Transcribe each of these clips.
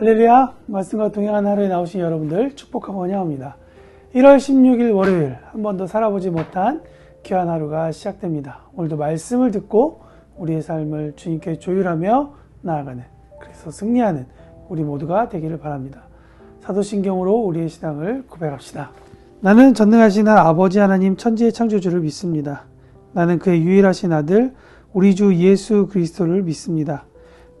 할렐루야, 말씀과 동행하는 하루에 나오신 여러분들 축복하고 환영합니다. 1월 16일 월요일, 한 번도 살아보지 못한 귀한 하루가 시작됩니다. 오늘도 말씀을 듣고 우리의 삶을 주님께 조율하며 나아가는, 그래서 승리하는 우리 모두가 되기를 바랍니다. 사도신경으로 우리의 신앙을 고백합시다. 나는 전능하신 아버지 하나님 천지의 창조주를 믿습니다. 나는 그의 유일하신 아들 우리 주 예수 그리스도를 믿습니다.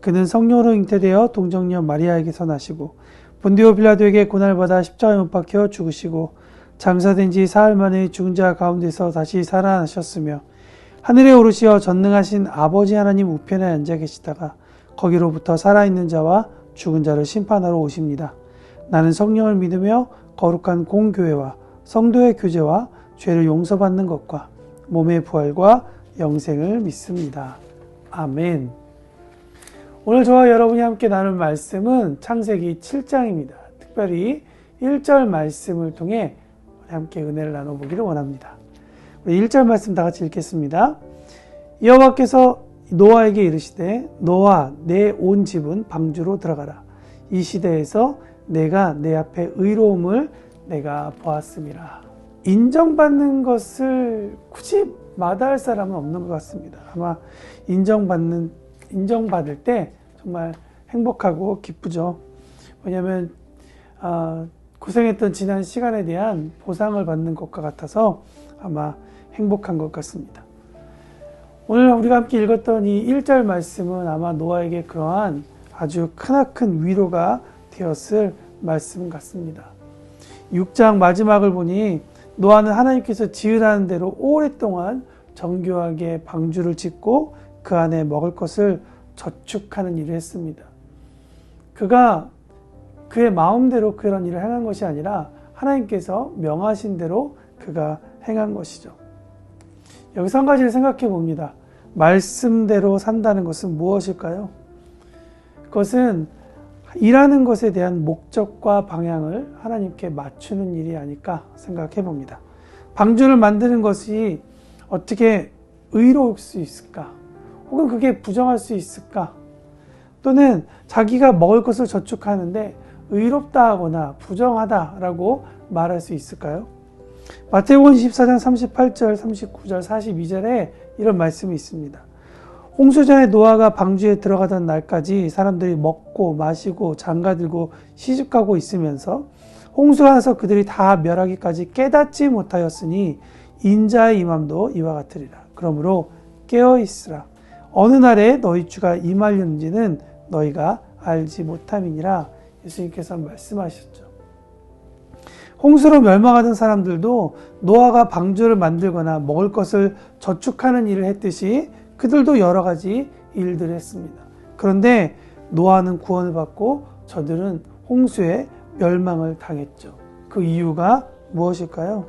그는 성령으로 잉태되어 동정녀 마리아에게서 나시고 본디오 빌라도에게 고난받아 십자가에 못 박혀 죽으시고 장사된 지 사흘 만에 죽은 자 가운데서 다시 살아나셨으며 하늘에 오르시어 전능하신 아버지 하나님 우편에 앉아 계시다가 거기로부터 살아있는 자와 죽은 자를 심판하러 오십니다. 나는 성령을 믿으며 거룩한 공교회와 성도의 교제와 죄를 용서받는 것과 몸의 부활과 영생을 믿습니다. 아멘. 오늘 저와 여러분이 함께 나눌 말씀은 창세기 7장입니다. 특별히 1절 말씀을 통해 함께 은혜를 나눠보기를 원합니다. 우리 1절 말씀 다 같이 읽겠습니다. 여호와께서 노아에게 이르시되 너와 내 온 집은 방주로 들어가라. 이 시대에서 내가 내 앞에 의로움을 내가 보았음이라. 인정받는 것을 굳이 마다할 사람은 없는 것 같습니다. 아마 인정받을 때 정말 행복하고 기쁘죠. 왜냐하면 고생했던 지난 시간에 대한 보상을 받는 것과 같아서 아마 행복한 것 같습니다. 오늘 우리가 함께 읽었던 이 1절 말씀은 아마 노아에게 그러한 아주 크나큰 위로가 되었을 말씀 같습니다. 6장 마지막을 보니 노아는 하나님께서 지으라는 대로 오랫동안 정교하게 방주를 짓고 그 안에 먹을 것을 저축하는 일을 했습니다. 그가 그의 마음대로 그런 일을 행한 것이 아니라 하나님께서 명하신 대로 그가 행한 것이죠. 여기서 한 가지를 생각해 봅니다. 말씀대로 산다는 것은 무엇일까요? 그것은 일하는 것에 대한 목적과 방향을 하나님께 맞추는 일이 아닐까 생각해 봅니다. 방주를 만드는 것이 어떻게 의로울 수 있을까? 혹은 그게 부정할 수 있을까? 또는 자기가 먹을 것을 저축하는데 의롭다 하거나 부정하다라고 말할 수 있을까요? 마태복음 14장 38절, 39절, 42절에 이런 말씀이 있습니다. 홍수전에 노아가 방주에 들어가던 날까지 사람들이 먹고 마시고 장가들고 시집가고 있으면서 홍수가 와서 그들이 다 멸하기까지 깨닫지 못하였으니 인자의 임함도 이와 같으리라. 그러므로 깨어있으라. 어느 날에 너희 주가 임하려는지는 너희가 알지 못함이니라. 예수님께서 말씀하셨죠. 홍수로 멸망하던 사람들도 노아가 방주를 만들거나 먹을 것을 저축하는 일을 했듯이 그들도 여러 가지 일들을 했습니다. 그런데 노아는 구원을 받고 저들은 홍수에 멸망을 당했죠. 그 이유가 무엇일까요?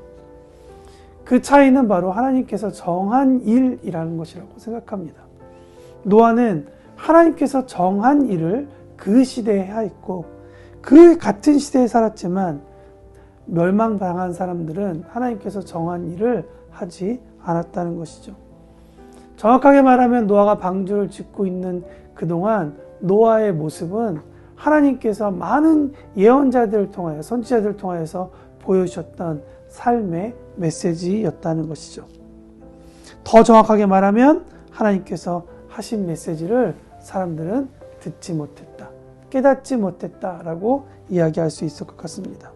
그 차이는 바로 하나님께서 정한 일이라는 것이라고 생각합니다. 노아는 하나님께서 정한 일을 그 시대에 하였고 그 같은 시대에 살았지만 멸망당한 사람들은 하나님께서 정한 일을 하지 않았다는 것이죠. 정확하게 말하면 노아가 방주를 짓고 있는 그동안 노아의 모습은 하나님께서 많은 예언자들을 통하여 선지자들을 통하여서 보여주셨던 삶의 메시지였다는 것이죠. 더 정확하게 말하면 하나님께서 하신 메시지를 사람들은 듣지 못했다, 깨닫지 못했다라고 이야기할 수 있을 것 같습니다.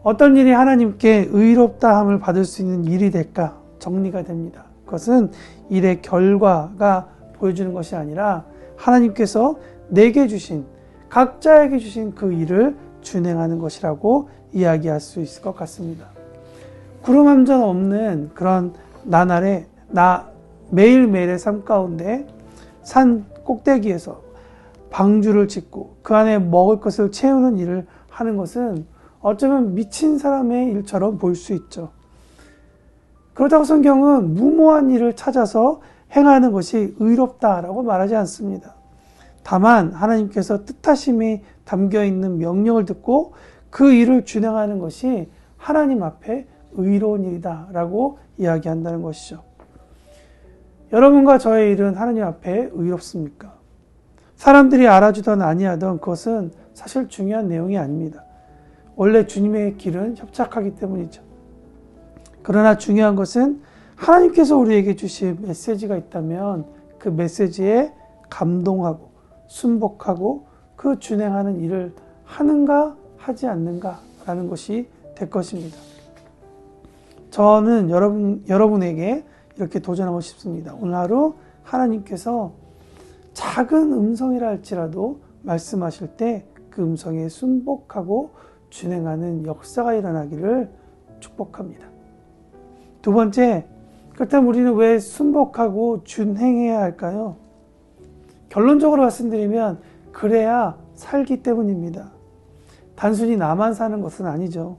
어떤 일이 하나님께 의롭다함을 받을 수 있는 일이 될까? 정리가 됩니다. 그것은 일의 결과가 보여주는 것이 아니라 하나님께서 내게 주신, 각자에게 주신 그 일을 준행하는 것이라고 이야기할 수 있을 것 같습니다. 구름 한 점 없는 그런 나날의 매일매일의 삶 가운데 산 꼭대기에서 방주를 짓고 그 안에 먹을 것을 채우는 일을 하는 것은 어쩌면 미친 사람의 일처럼 보일 수 있죠. 그렇다고 성경은 무모한 일을 찾아서 행하는 것이 의롭다라고 말하지 않습니다. 다만 하나님께서 뜻하심이 담겨있는 명령을 듣고 그 일을 준행하는 것이 하나님 앞에 의로운 일이다라고 이야기한다는 것이죠. 여러분과 저의 일은 하나님 앞에 의롭습니까? 사람들이 알아주던 아니하던 그것은 사실 중요한 내용이 아닙니다. 원래 주님의 길은 협착하기 때문이죠. 그러나 중요한 것은 하나님께서 우리에게 주신 메시지가 있다면 그 메시지에 감동하고 순복하고 그 준행하는 일을 하는가 하지 않는가라는 것이 될 것입니다. 저는 여러분에게 이렇게 도전하고 싶습니다. 오늘 하루 하나님께서 작은 음성이라 할지라도 말씀하실 때 그 음성에 순복하고 준행하는 역사가 일어나기를 축복합니다. 두 번째, 그렇다면 우리는 왜 순복하고 준행해야 할까요? 결론적으로 말씀드리면 그래야 살기 때문입니다. 단순히 나만 사는 것은 아니죠.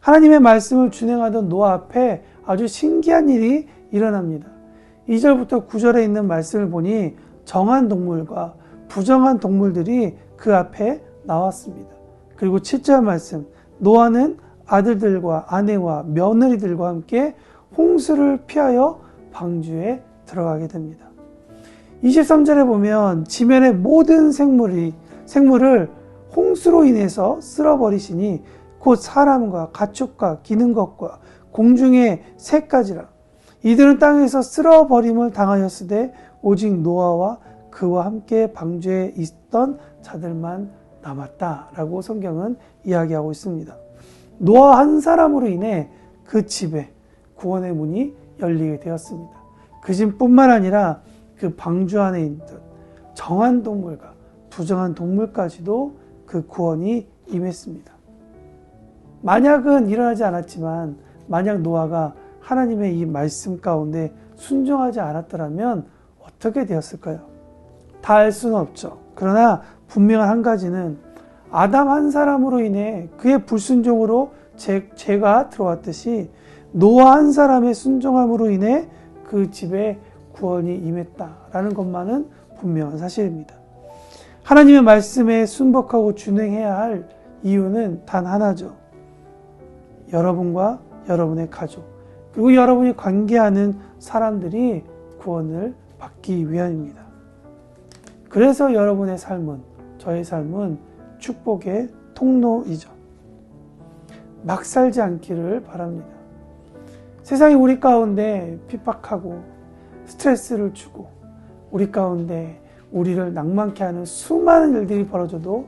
하나님의 말씀을 준행하던 노아 앞에 아주 신기한 일이 일어납니다. 2절부터 9절에 있는 말씀을 보니 정한 동물과 부정한 동물들이 그 앞에 나왔습니다. 그리고 7절 말씀, 노아는 아들들과 아내와 며느리들과 함께 홍수를 피하여 방주에 들어가게 됩니다. 23절에 보면 지면의 모든 생물을 홍수로 인해서 쓸어버리시니 곧 사람과 가축과 기는 것과 공중의 새까지라. 이들은 땅에서 쓸어버림을 당하였으되 오직 노아와 그와 함께 방주에 있던 자들만 남았다라고 성경은 이야기하고 있습니다. 노아 한 사람으로 인해 그 집에 구원의 문이 열리게 되었습니다. 그 집뿐만 아니라 그 방주 안에 있던 정한 동물과 부정한 동물까지도 그 구원이 임했습니다. 만약은 일어나지 않았지만 만약 노아가 하나님의 이 말씀 가운데 순종하지 않았더라면 어떻게 되었을까요? 다 알 수는 없죠. 그러나 분명한 한 가지는 아담 한 사람으로 인해 그의 불순종으로 죄가 들어왔듯이 노아 한 사람의 순종함으로 인해 그 집에 구원이 임했다라는 것만은 분명한 사실입니다. 하나님의 말씀에 순복하고 준행해야 할 이유는 단 하나죠. 여러분과 여러분의 가족, 그리고 여러분이 관계하는 사람들이 구원을 받기 위함입니다. 그래서 여러분의 삶은, 저의 삶은 축복의 통로이죠. 막 살지 않기를 바랍니다. 세상이 우리 가운데 핍박하고 스트레스를 주고 우리 가운데 우리를 낭만케 하는 수많은 일들이 벌어져도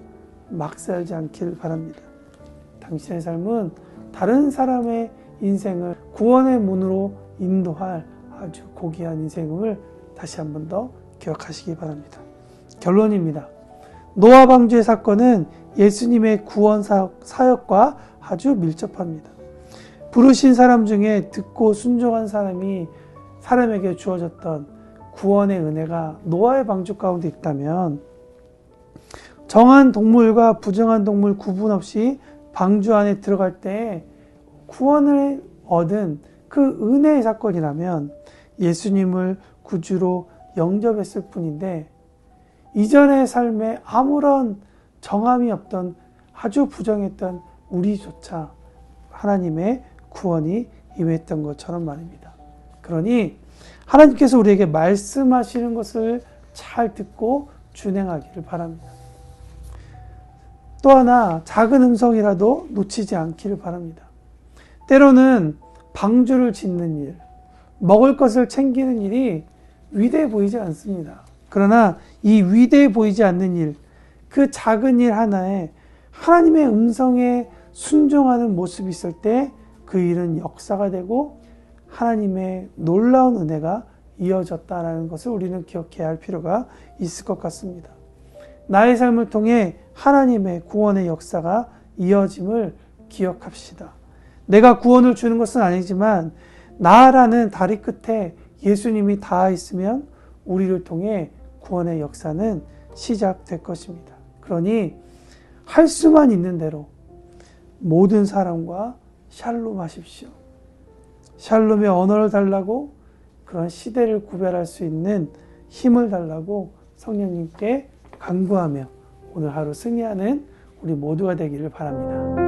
막 살지 않기를 바랍니다. 당신의 삶은 다른 사람의 인생을 구원의 문으로 인도할 아주 고귀한 인생을 다시 한 번 더 기억하시기 바랍니다. 결론입니다. 노아 방주의 사건은 예수님의 구원 사역과 아주 밀접합니다. 부르신 사람 중에 듣고 순종한 사람에게 주어졌던 구원의 은혜가 노아의 방주 가운데 있다면 정한 동물과 부정한 동물 구분 없이 방주 안에 들어갈 때 구원을 얻은 그 은혜의 사건이라면 예수님을 구주로 영접했을 뿐인데 이전의 삶에 아무런 정함이 없던 아주 부정했던 우리조차 하나님의 구원이 임했던 것처럼 말입니다. 그러니 하나님께서 우리에게 말씀하시는 것을 잘 듣고 준행하기를 바랍니다. 또 하나 작은 음성이라도 놓치지 않기를 바랍니다. 때로는 방주를 짓는 일, 먹을 것을 챙기는 일이 위대해 보이지 않습니다. 그러나 이 위대해 보이지 않는 일, 그 작은 일 하나에 하나님의 음성에 순종하는 모습이 있을 때 그 일은 역사가 되고 하나님의 놀라운 은혜가 이어졌다는 것을 우리는 기억해야 할 필요가 있을 것 같습니다. 나의 삶을 통해 하나님의 구원의 역사가 이어짐을 기억합시다. 내가 구원을 주는 것은 아니지만 나라는 다리 끝에 예수님이 닿아 있으면 우리를 통해 구원의 역사는 시작될 것입니다. 그러니 할 수만 있는 대로 모든 사람과 샬롬하십시오. 샬롬의 언어를 달라고 그런 시대를 구별할 수 있는 힘을 달라고 성령님께 간구하며 오늘 하루 승리하는 우리 모두가 되기를 바랍니다.